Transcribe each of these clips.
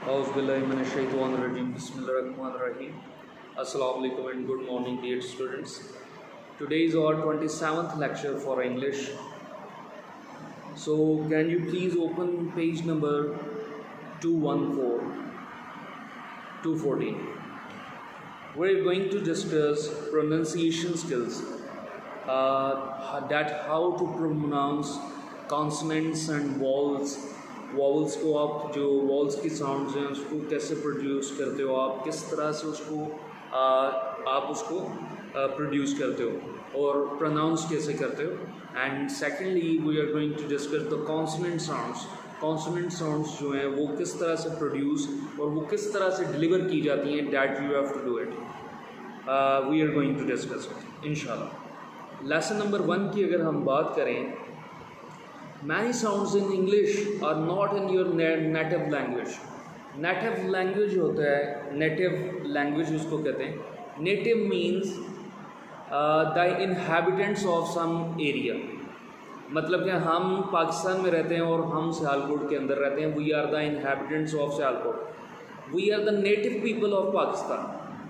Auzubillahiminash-shaytanir-rajim. Bismillahir-rahmanir-rahim. Assalamu alaikum and good morning, dear students. Today is our 27th lecture for English. So, can you please open page number 214, 214. We're going to discuss pronunciation skills. That how to pronounce consonants and vowels. Vowels को आप जो walls की sounds हैं उसको कैसे produce करते हो, आप किस तरह से उसको आप उसको प्रोड्यूस करते हो और प्रोनाउंस कैसे करते हो। And secondly we are going to discuss the consonant sounds. Consonant sounds जो हैं वो किस तरह से प्रोड्यूस और वो किस तरह से डिलीवर की जाती हैं, that you have to do it. We are going to discuss it इंशाल्लाह। लेसन नंबर 1 की अगर हम बात करें, many sounds in English are not in your native language. Native language होता है, native language उसको कहते हैं। Native means the inhabitants of some area. मतलब कि हम पाकिस्तान में रहते हैं और हम सियालकोट के अंदर रहते हैं। We are the inhabitants of Sialkot. We are the native people of Pakistan.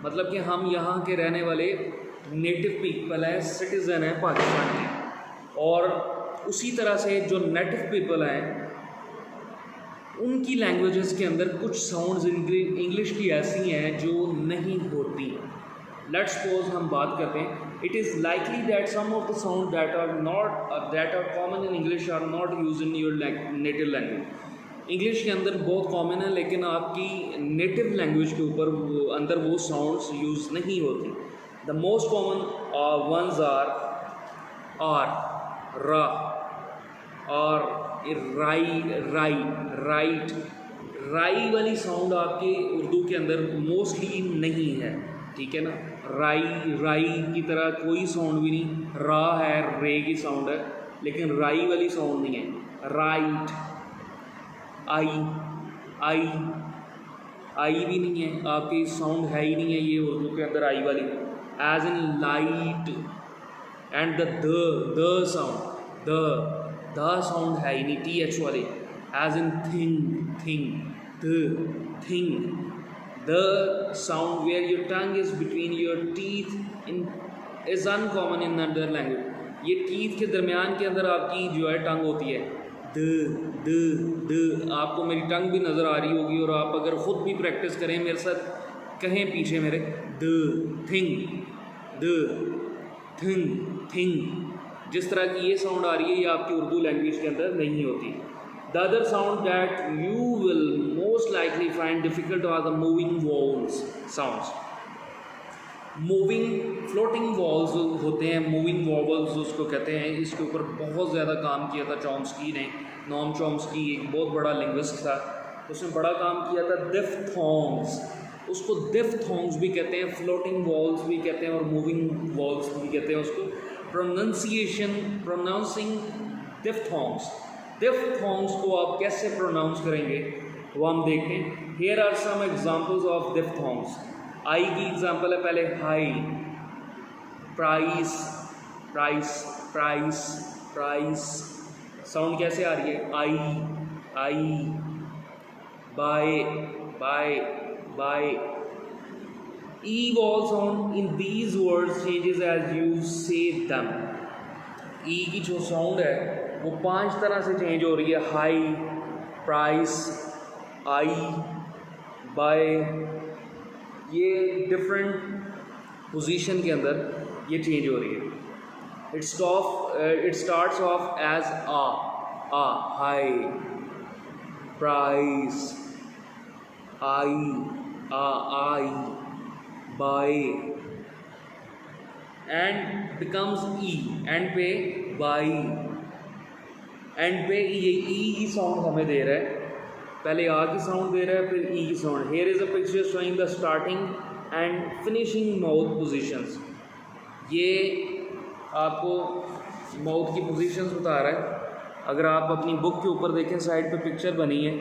मतलब कि हम यहाँ के रहने वाले native people हैं, citizen हैं पाकिस्तान के। और उसी तरह से जो नेटिव पीपल हैं उनकी लैंग्वेजेस के अंदर कुछ साउंड्स इंग्लिश की ऐसी हैं जो नहीं होती। लेट्स सपोज हम बात करते हैं, it is likely that some of the sound that are common in English are not use in your native language. English के अंदर बहुत कॉमन है लेकिन आपकी नेटिव लैंग्वेज के ऊपर अंदर वो साउंड्स यूज़ नहीं होती। The most common ones are रा और राई वाली साउंड आपके उर्दू के अंदर मोस्टली नहीं है, ठीक है ना। राई की तरह कोई साउंड भी नहीं। रा है, रे की साउंड है, लेकिन राई वाली साउंड नहीं है। राइट, आई भी नहीं है, आपकी साउंड है ही नहीं है ये उर्दू के अंदर आई वाली। As in light and the sound, the sound है ही नहीं, टी एच वाले। As in thing, the sound where your tongue is between your teeth in is uncommon in other language. ये टीथ के दरमियान के अंदर आपकी जो है टंग होती है। द आपको मेरी टंग भी नज़र आ रही होगी और आप अगर ख़ुद भी प्रैक्टिस करें मेरे साथ, कहें पीछे मेरे, थिंग जिस तरह की ये साउंड आ रही है ये आपकी उर्दू लैंग्वेज के अंदर नहीं होती। The other sound that you will most likely find difficult are the moving vowels sounds. Moving floating vowels होते हैं, मूविंग वॉवल्स उसको कहते हैं। इसके ऊपर बहुत ज़्यादा काम किया था चॉम्स्की ने। नॉम चॉम्स्की एक बहुत बड़ा लिंग्विस्ट था, उसने बड़ा काम किया था। डिफ्थोंग्स, उसको डिफ्थोंग्स भी कहते हैं, फ्लोटिंग वॉल्स भी कहते हैं और मूविंग वॉल्स भी कहते हैं उसको। प्रोनाउंसिंग डिफ्थोंग्स को आप कैसे प्रोनाउंस करेंगे वो हम देखते हैं। Here are some examples of diphthongs. I की एग्जांपल है पहले, हाई, प्राइस साउंड कैसे आ रही है, आई। Bye. E vowel sound in these words changes as you say them. E की जो साउंड है वो 5 तरह से चेंज हो रही है। High, price, I, buy. ये डिफरेंट पोजीशन के अंदर ये चेंज हो रही है। इट स्टार्ट्स ऑफ एज आ, high, price, I, by, and becomes e, end पे by, एंड पे ये e की साउंड हमें दे रहा है, पहले आ की साउंड दे रहा है फिर e की sound. Here is a picture showing the starting and finishing mouth positions. ये आपको माउथ की पोजीशंस बता रहा है। अगर आप अपनी बुक के ऊपर देखें साइड पे पिक्चर बनी है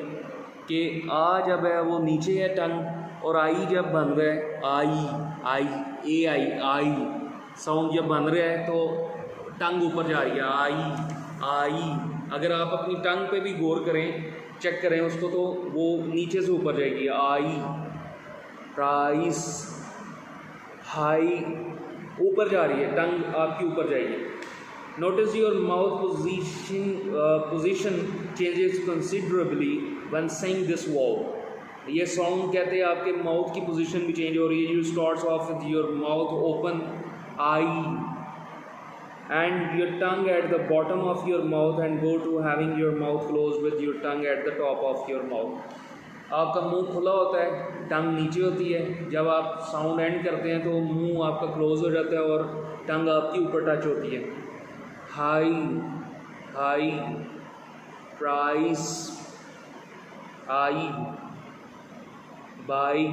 कि आ जब है वो नीचे है टंग, और आई जब बन रहा है आई साउंड जब बन रहा है तो टंग ऊपर जा रही है, आई। अगर आप अपनी टंग पे भी गौर करें चेक करें उसको तो वो नीचे से ऊपर जाएगी, आई, प्राइस, हाई, ऊपर जा रही है, टंग आपकी ऊपर जाएगी। Notice your mouth position changes considerably when saying this word. ये साउंड कहते हैं आपके माउथ की पोजीशन भी चेंज हो रही है। You starts of with your mouth open, I, and your tongue at the bottom of your mouth and go to having your mouth closed with your tongue at the top of your mouth। आपका मुंह खुला होता है, टंग नीचे होती है। जब आप साउंड एंड करते हैं तो मुंह आपका क्लोज हो जाता है और टंग आपकी ऊपर टच होती है। High, high, price, I, by,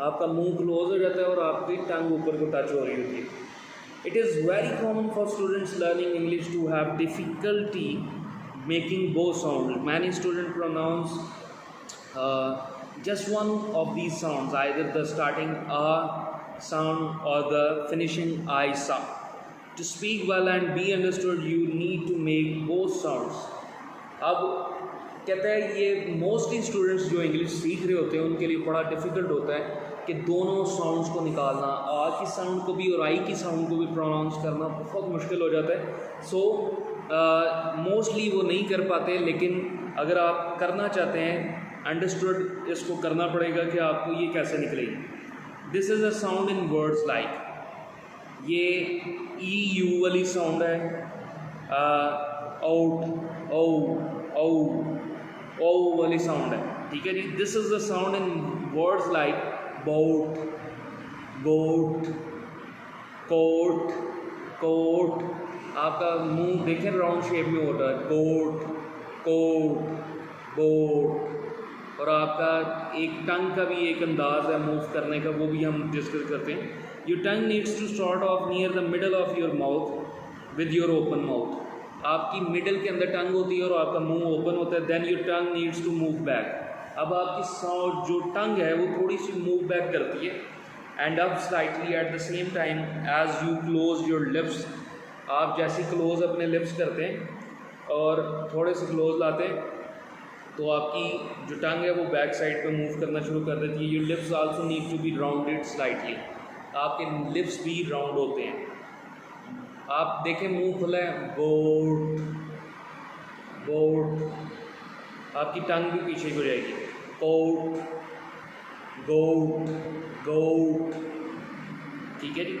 आपका मुंह क्लोज हो जाता है और आपकी टंग ऊपर को टच हो रही होती है। It is very common for students learning English to have difficulty making both sounds. Many students pronounce just one of these sounds, either the starting "a" sound or the finishing "I" sound. To speak well and be understood, you need to make both sounds. अब कहता है ये mostly students जो English सीख रहे होते हैं उनके लिए बड़ा डिफ़िकल्ट होता है कि दोनों साउंड्स को निकालना, आ की साउंड को भी और आई की साउंड को भी प्रोनाउंस करना बहुत मुश्किल हो जाता है। सो मोस्टली वो नहीं कर पाते, लेकिन अगर आप करना चाहते हैं अंडरस्टूड, इसको करना पड़ेगा कि आपको ये कैसे निकलेगी। This is a sound in words like, ये ई यू वाली साउंड है, आउट, ओ, ओ वाली साउंड है, ठीक है जी। This is the sound in words like boat, goat, coat, coat. आपका मुंह देखें राउंड शेप में होता है, कोट, कोट, बोट। और आपका एक टंग का भी एक अंदाज़ है मूव करने का, वो भी हम डिस्कस करते हैं। Your tongue needs to start off near the middle of your mouth with your open mouth. आपकी मिडल के अंदर टंग होती है और आपका मुंह ओपन होता है। Then your tongue needs to move back. अब आपकी साउंड जो टंग है वो थोड़ी सी मूव बैक करती है, and up slightly at the same time as you close your lips. आप जैसे क्लोज अपने लिप्स करते हैं और थोड़े से क्लोज लाते हैं तो आपकी जो टंग है वो बैक साइड पे मूव करना शुरू कर देती है। Your lips also need to be rounded slightly. आपके लिप्स भी राउंड होते हैं। आप देखें मुंह खुला है, बोट, बोट, आपकी टंग भी पीछे हो जाएगी, कोट, गोट, गोट, ठीक है जी।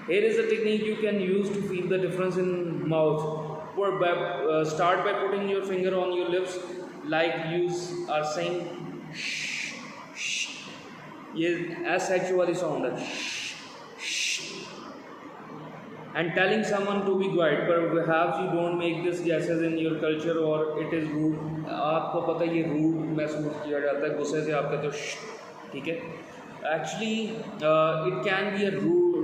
Here is a technique you can use to feel the difference in mouth. Start by putting your finger on your lips like you are saying shh, shh. ये SH वाली sound है, and telling someone to be quiet, but perhaps you don't make this gestures in your culture or it is rude. आपको पता है ये rude महसूस किया जाता है, गुस्से से आप कहते हो, ठीक है। Actually it can be a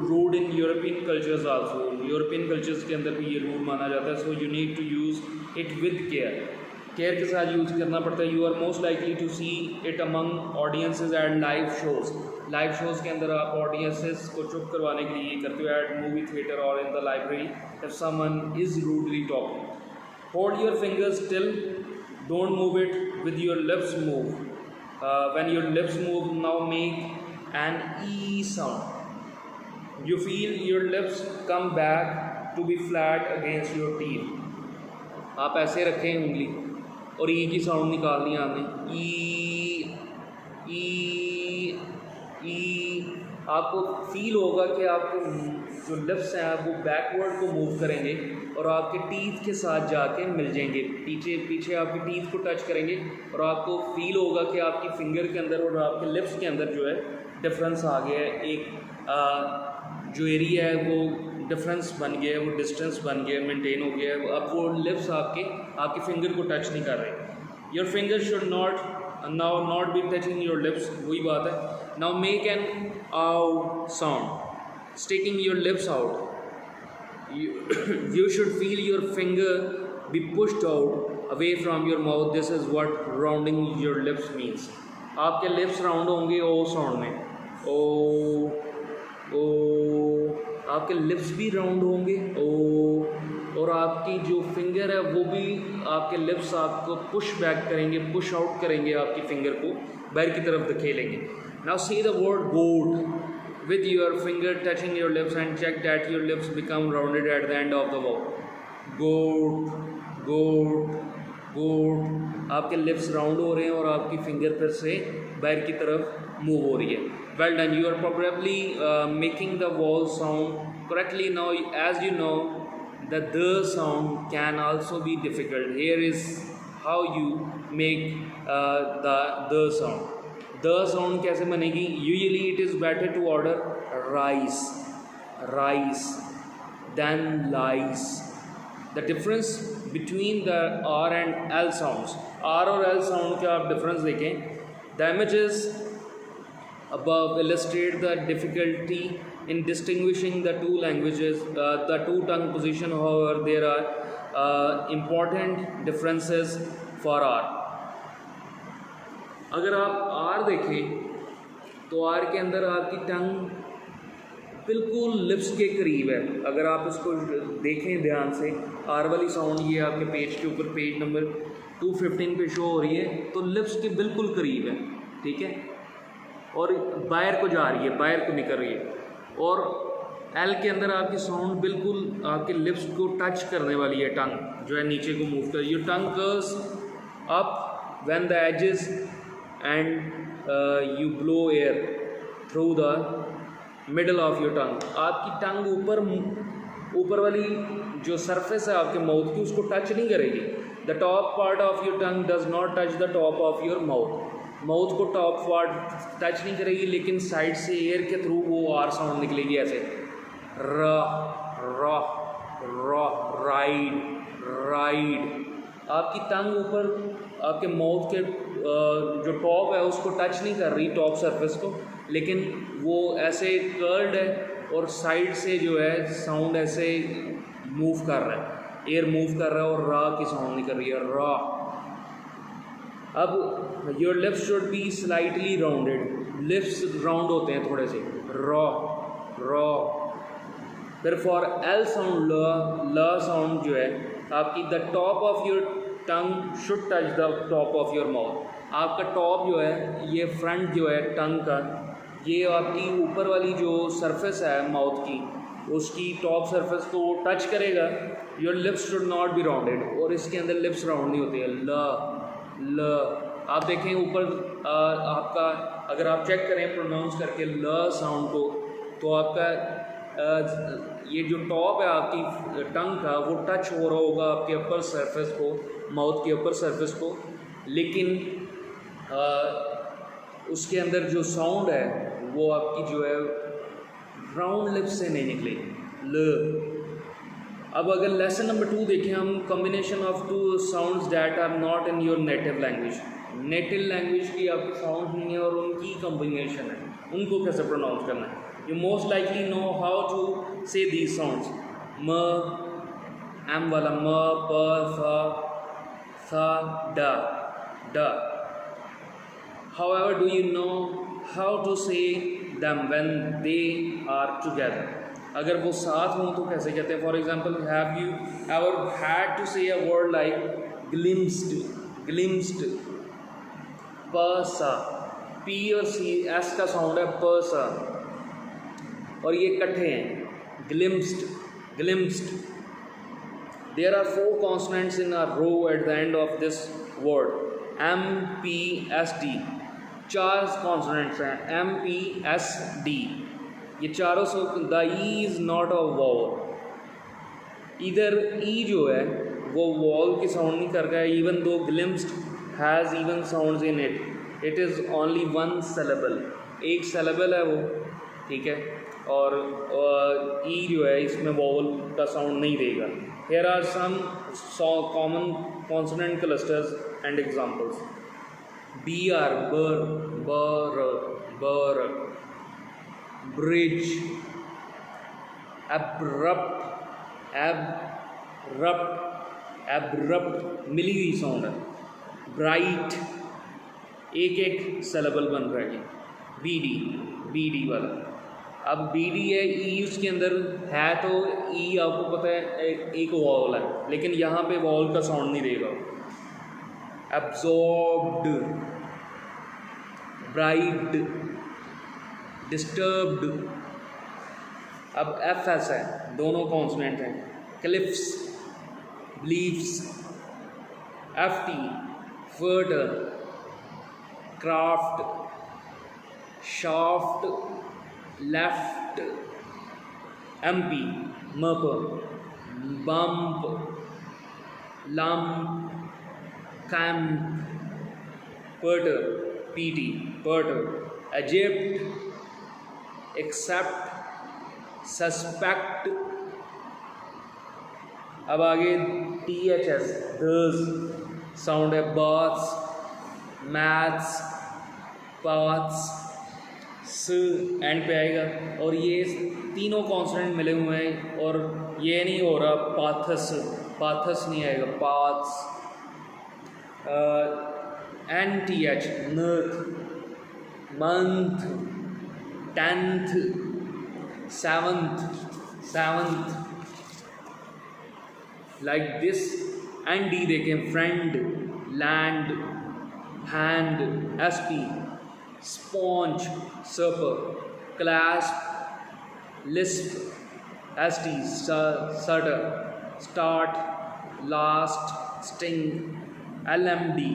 rude in European cultures also. European cultures के अंदर भी ये रूड माना जाता है। So you need to use it with care. Care के साथ यूज़ करना पड़ता है। You are most likely to see it among audiences at live shows. Live shows के अंदर आप ऑडियंसेस को चुप करवाने के लिए ये करते हो एट मूवी थिएटर और in the library if someone is rudely talking. Hold your fingers still, don't move it, with your lips move. When your lips move now make an E sound. You feel your lips come back to be flat against your teeth. आप ऐसे रखें उंगली और ई की sound निकालनी है आपने, ई आपको फील होगा कि आपको जो लिप्स हैं वो बैकवर्ड को मूव करेंगे और आपके टीथ के साथ जाके मिल जाएंगे, पीछे आपके टीथ को टच करेंगे और आपको फील होगा कि आपकी फिंगर के अंदर और आपके लिप्स के अंदर जो है डिफरेंस आ गया है। एक जो एरिया है वो डिफरेंस बन गया है, वो डिस्टेंस बन गया है, मेंटेन हो गया है। अब वो लिप्स आपके फिंगर को टच नहीं कर रहे। Your finger should not be touching your lips, वही बात है। नाउ मेक एन आउ sound, sticking your lips out. You should feel your finger be pushed out away from your mouth. This is what rounding your lips means. आपके lips round होंगे ओ sound में, ओ, आपके lips भी round होंगे ओ, और आपकी जो फिंगर है वो भी आपके लिप्स आपको पुश बैक करेंगे, पुश आउट करेंगे, आपकी फिंगर को बाहर की तरफ धकेलेंगे। Now see the word goat with your finger touching your lips and check that your lips become rounded at the end of the word. Goat goat goat, आपके lips round हो रहे हैं और आपकी फिंगर फिर से बाहर की तरफ मूव हो रही है। Well done, you are probably making the vowel sound correctly. Now as you know that the sound can also be difficult. Here is how you make the sound. The sound कैसे बनेगी? Usually it is better to order rise, rise, then lies. The difference between the R and L sounds, R और L sound का आप difference देखें. The images above illustrate the difficulty in distinguishing the two languages, the two tongue position. However, there are important differences for R. अगर आप R देखें तो R के अंदर आपकी टंग बिल्कुल लिप्स के करीब है। अगर आप इसको देखें ध्यान से, R वाली साउंड ये आपके पेज के ऊपर पेज नंबर 215 पे शो हो रही है, तो लिप्स के बिल्कुल करीब है, ठीक है, और बाहर को जा रही है, बाहर को निकल रही है। और एल के अंदर आपकी साउंड बिल्कुल आपके लिप्स को टच करने वाली है, टंग जो है नीचे को मूव कर, your tongue curves up when the edges and you blow air through the middle of your tongue. आपकी टंग ऊपर वाली जो सरफेस है आपके माउथ की उसको टच नहीं करेगी। The top part of your tongue does not touch the top of your mouth. Mouth को टॉप पार्ट टच नहीं करेगी, लेकिन साइड से एयर के थ्रू वो आर साउंड निकलेगी ऐसे, र र र राइड राइड। आपकी टंग ऊपर आपके माउथ के जो टॉप है उसको टच नहीं कर रही, टॉप सरफेस को, लेकिन वो ऐसे कर्ल्ड है और साइड से जो है साउंड ऐसे मूव कर रहा है, एयर मूव कर रहा है और रा की साउंड निकल रही है, रा। अब your lips should be slightly rounded, lips round होते हैं थोड़े से, रॉ रॉ। फिर फॉर एल साउंड ल साउंड जो है आपकी, the top of your tongue should touch the top of your mouth. आपका टॉप जो है ये फ्रंट जो है टंग का, ये आपकी ऊपर वाली जो सरफेस है माउथ की उसकी टॉप सरफेस को टच करेगा। Your lips should not be rounded, और इसके अंदर लिप्स राउंड नहीं होती है। ल आप देखें ऊपर आपका, अगर आप चेक करें प्रोनाउंस करके ल साउंड को, तो आपका ये जो टॉप है आपकी टंग का वो टच हो रहा होगा आपके अपर सरफेस को, माउथ के अपर सरफेस को, लेकिन उसके अंदर जो साउंड है वो आपकी जो है राउंड लिप्स से नहीं निकलेगी, ल। अब अगर लेसन नंबर 2 देखें हम, combination of two sounds that are not in your native language. Native language की आपकी साउंड नहीं है और उनकी कॉम्बिनेशन है, उनको कैसे प्रोनाउंस करना है। You most likely know how to say these sounds, म, एम वाला म, प, फ, ड, ड। However, do you know how to say them when they are together? अगर वो साथ हों तो कैसे कहते हैं? For example, have you ever had to say a word like glimpsed, glimpsed, प सा, पी और सी एस का साउंड है प सा, और ये इकट्ठे हैं, glimpsed, glimpsed. There are 4 consonants in a row at the end of this word, M P S D. 4 consonants हैं, एम पी एस डी, ये चारों से। The E is not a vowel, इधर ई जो है वो वॉल की sound नहीं कर रहा है, even though glimpsed has even sounds in it, it is only 1 syllable, एक syllable है वो, ठीक है, और ई जो है इसमें वॉवल का साउंड नहीं देगा। Here are some common consonant clusters and examples. BR, बर, बर, बर, bridge, abrupt, abrupt, abrupt, मिली हुई साउंड है। bright, एक एक syllable बन रहा है, BD, BD वाला। अब बी डी है, ई उसके अंदर है, तो ई आपको पता है एक वॉल है, लेकिन यहाँ पे वॉल का साउंड नहीं देगा। Absorbed, bright, disturbed. अब एफ एस है, दोनों कॉन्सोनेंट हैं। Cliffs, leaves. एफ टी, फर्टर, craft, shaft, left. M P, मपर, बम्प, लम्प, कैम्प। पर्टर, पी टी, पर्टर। Egypt, accept, suspect. अब आगे T H S, this sound है। बाथ्स, मैथ्स, पाथ्स, स एंड पे आएगा। और ये तीनों कॉन्सोनेंट मिले हुए हैं, और ये नहीं हो रहा पाथस, पाथस नहीं आएगा, paths. N T H, north, month, tenth, seventh, like this. And D देखें, friend, land, hand, S P, sponge, सर्पर, क्लैस्प, लिस्ट, एस टी, सटर, start, last, sting, L M D.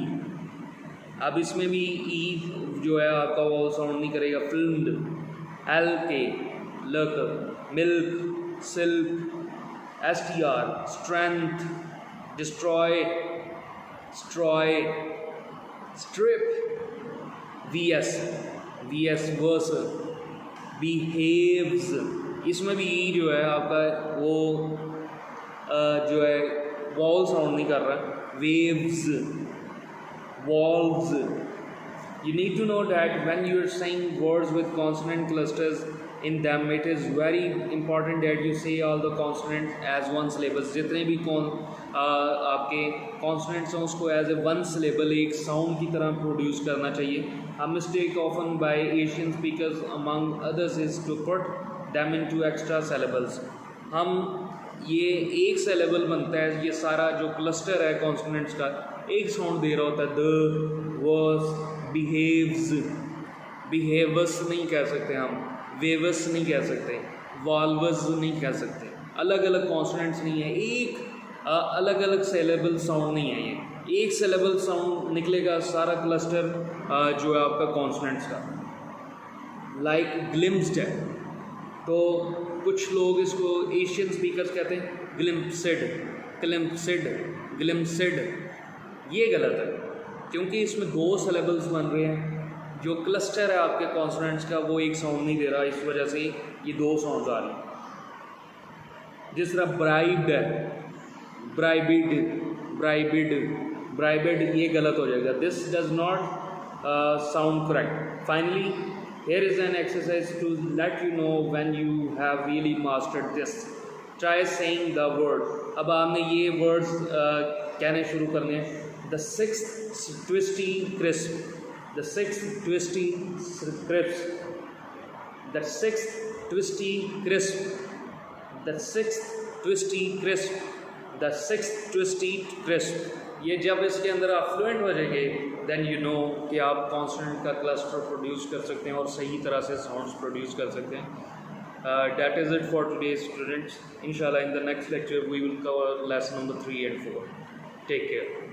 अब इसमें भी ई जो है आपका वो साउंड नहीं करेगा। Filmed, L K, lurker, milk, silk, S T R, strength, destroy, स्ट्रॉय, strip, V S, verse, behaves. इसमें भी ई जो है आपका वो जो है वॉल साउंड नहीं कर रहा। Waves, walls. You need to know that when you are saying words with consonant clusters in them, it is very important that you say all the consonants as one syllables. जितने भी आपके consonants हैं उसको as a one syllable एक sound की तरह produce करना चाहिए. A mistake often by Asian speakers among others is to put them into extra syllables. हम ये एक syllable बनता है, ये सारा जो cluster है consonants का एक साउंड दे रहा होता है। द, वर्स, बिहेव्स, बिहेवस नहीं कह सकते हम, वेवस नहीं कह सकते, वाल्वस नहीं कह सकते। अलग अलग कॉन्सोनेंट्स नहीं है, एक अलग अलग सिलेबल साउंड नहीं है। ये एक सिलेबल साउंड निकलेगा सारा क्लस्टर जो है आपका कॉन्सोनेंट्स का। लाइक ग्लिम्स्ड है, तो कुछ लोग इसको एशियन स्पीकर्स कहते हैं ग्लिम्प्सिड, क्लिम्प्सिड, ग्लिम्सिड। ये गलत है क्योंकि इसमें दो सिलेबल्स बन रहे हैं। जो क्लस्टर है आपके कॉन्सोनेंट्स का वो एक साउंड नहीं दे रहा, इस वजह से ये दो साउंड्स आ रही हैं। जिस तरह ब्राइब्ड है, ब्राइबिड, ब्राइबिड, ब्राइबिड, ये गलत हो जाएगा। This does not sound correct. Finally here is an exercise to let you know when you have really mastered this. Try saying the word. अब आपने ये words कहने शुरू करने हैं। The sixth twisty crisp, the sixth twisty crisp, the sixth twisty crisp, the sixth twisty crisp, the sixth twisty crisp. ये जब इसके अंदर आप फ्लुएंट हो जाएंगे देन यू नो कि आप कॉन्सोनेंट का क्लस्टर प्रोड्यूस कर सकते हैं और सही तरह से साउंड्स प्रोड्यूस कर सकते हैं। That is it for today students. Inshallah in the next lecture we will cover lesson number 3 and 4. Take care.